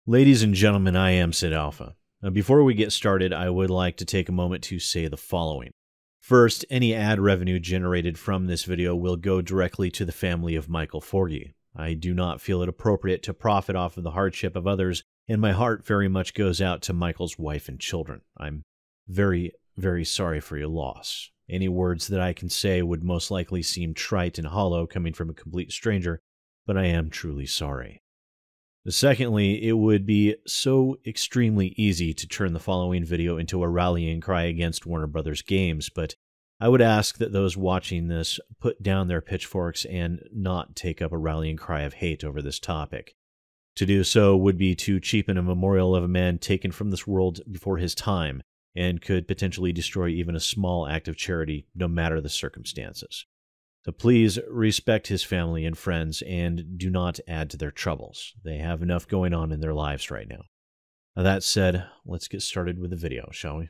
Ladies and gentlemen, I am SidAlpha. Now, before we get started, I would like to take a moment to say the following. First, any ad revenue generated from this video will go directly to the family of Michael Forthog. I do not feel it appropriate to profit off of the hardship of others, and my heart very much goes out to Michael's wife and children. I'm very, very sorry for your loss. Any words that I can say would most likely seem trite and hollow coming from a complete stranger, but I am truly sorry. Secondly, it would be so extremely easy to turn the following video into a rallying cry against Warner Brothers games, but I would ask that those watching this put down their pitchforks and not take up a rallying cry of hate over this topic. To do so would be to cheapen a memorial of a man taken from this world before his time, and could potentially destroy even a small act of charity, no matter the circumstances. So please respect his family and friends and do not add to their troubles. They have enough going on in their lives right now. Now, that said, let's get started with the video, shall we?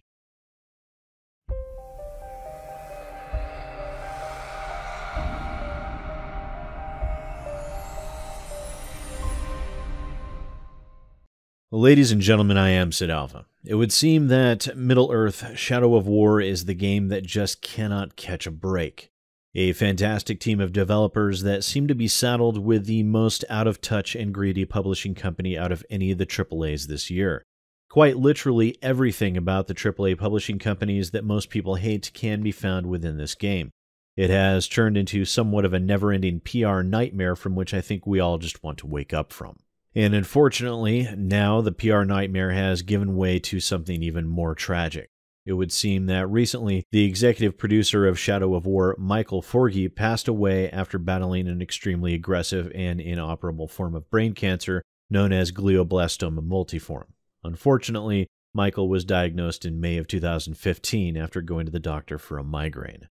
Well, ladies and gentlemen, I am SidAlpha. It would seem that Middle-earth: Shadow of War is the game that just cannot catch a break. A fantastic team of developers that seem to be saddled with the most out-of-touch and greedy publishing company out of any of the AAAs this year. Quite literally everything about the AAA publishing companies that most people hate can be found within this game. It has turned into somewhat of a never-ending PR nightmare from which I think we all just want to wake up from. And unfortunately, now the PR nightmare has given way to something even more tragic. It would seem that recently, the executive producer of Shadow of War, Michael Forthog, passed away after battling an extremely aggressive and inoperable form of brain cancer known as glioblastoma multiforme. Unfortunately, Michael was diagnosed in May of 2015 after going to the doctor for a migraine.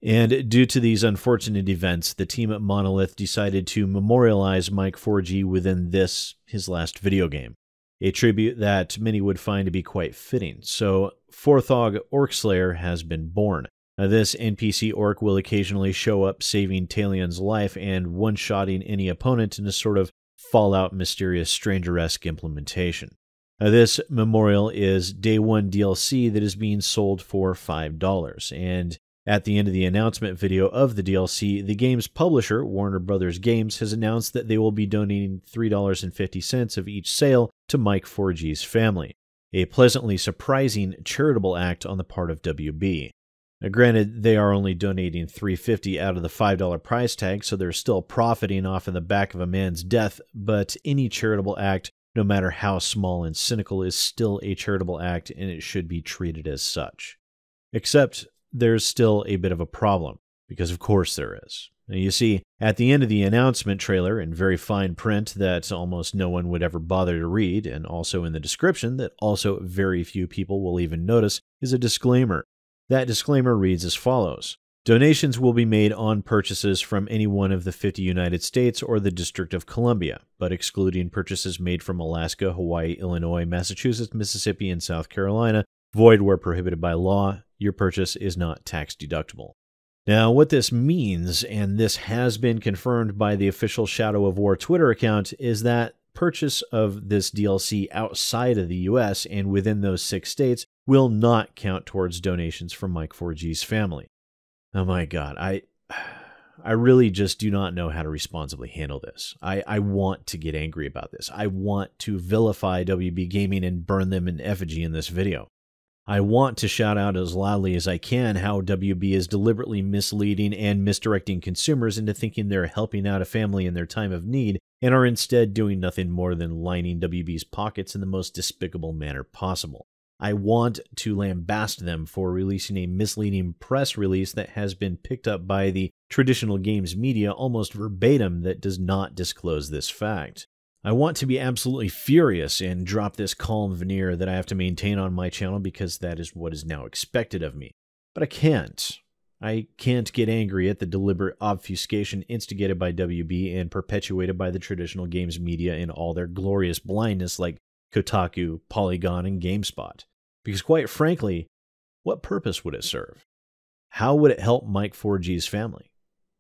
And due to these unfortunate events, the team at Monolith decided to memorialize Mike Forthog within this, his last video game. A tribute that many would find to be quite fitting. So, Forthog, orc-slayer, has been born. Now, this NPC orc will occasionally show up saving Talion's life and one-shotting any opponent in a sort of Fallout mysterious stranger-esque implementation. Now, this memorial is Day 1 DLC that is being sold for $5, and at the end of the announcement video of the DLC, the game's publisher, Warner Brothers Games, has announced that they will be donating $3.50 of each sale to Mike Forthog's family, a pleasantly surprising charitable act on the part of WB. Now, granted, they are only donating $3.50 out of the $5 price tag, so they're still profiting off in the back of a man's death, but any charitable act, no matter how small and cynical, is still a charitable act, and it should be treated as such. Except there's still a bit of a problem, because of course there is. Now, you see, at the end of the announcement trailer, in very fine print that almost no one would ever bother to read, and also in the description that also very few people will even notice, is a disclaimer. That disclaimer reads as follows: donations will be made on purchases from any one of the 50 United States or the District of Columbia, but excluding purchases made from Alaska, Hawaii, Illinois, Massachusetts, Mississippi, and South Carolina, void where prohibited by law. Your purchase is not tax deductible. Now, what this means, and this has been confirmed by the official Shadow of War Twitter account, is that purchase of this DLC outside of the US and within those 6 states will not count towards donations from Mike Forthog's family. Oh my god, I really just do not know how to responsibly handle this. I want to get angry about this. I want to vilify WB Gaming and burn them in effigy in this video. I want to shout out as loudly as I can how WB is deliberately misleading and misdirecting consumers into thinking they're helping out a family in their time of need, and are instead doing nothing more than lining WB's pockets in the most despicable manner possible. I want to lambast them for releasing a misleading press release that has been picked up by the traditional games media almost verbatim that does not disclose this fact. I want to be absolutely furious and drop this calm veneer that I have to maintain on my channel because that is what is now expected of me. But I can't. I can't get angry at the deliberate obfuscation instigated by WB and perpetuated by the traditional games media in all their glorious blindness like Kotaku, Polygon, and GameSpot. Because quite frankly, what purpose would it serve? How would it help Mike Forthog's family?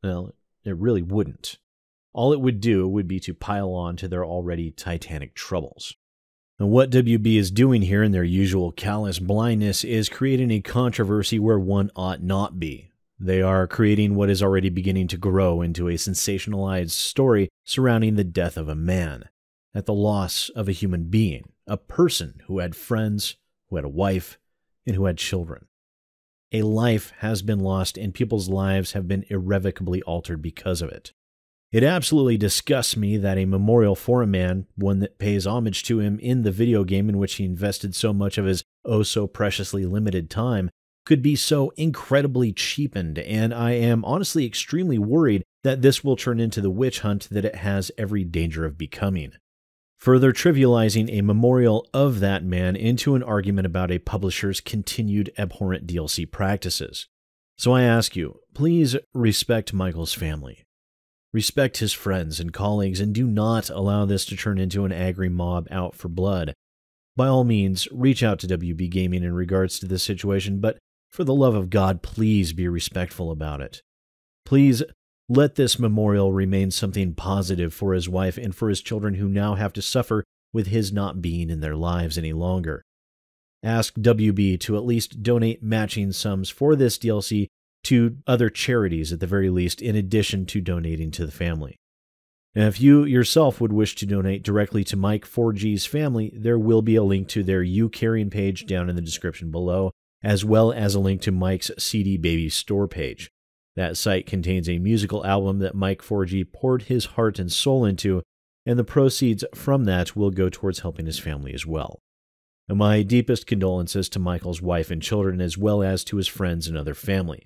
Well, it really wouldn't. All it would do would be to pile on to their already titanic troubles. And what WB is doing here in their usual callous blindness is creating a controversy where one ought not be. They are creating what is already beginning to grow into a sensationalized story surrounding the death of a man, at the loss of a human being, a person who had friends, who had a wife, and who had children. A life has been lost and people's lives have been irrevocably altered because of it. It absolutely disgusts me that a memorial for a man, one that pays homage to him in the video game in which he invested so much of his oh-so-preciously limited time, could be so incredibly cheapened, and I am honestly extremely worried that this will turn into the witch hunt that it has every danger of becoming, further trivializing a memorial of that man into an argument about a publisher's continued abhorrent DLC practices. So I ask you, please respect Michael's family. Respect his friends and colleagues, and do not allow this to turn into an angry mob out for blood. By all means, reach out to WB Gaming in regards to this situation, but for the love of God, please be respectful about it. Please let this memorial remain something positive for his wife and for his children who now have to suffer with his not being in their lives any longer. Ask WB to at least donate matching sums for this DLC to other charities at the very least, in addition to donating to the family. And if you yourself would wish to donate directly to Mike 4G's family, there will be a link to their YouCaring page down in the description below, as well as a link to Mike's CD Baby store page. That site contains a musical album that Mike 4G poured his heart and soul into, and the proceeds from that will go towards helping his family as well. And my deepest condolences to Michael's wife and children, as well as to his friends and other family.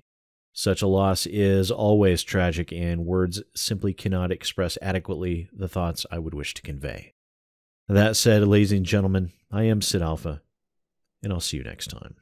Such a loss is always tragic, and words simply cannot express adequately the thoughts I would wish to convey. That said, ladies and gentlemen, I am SidAlpha, and I'll see you next time.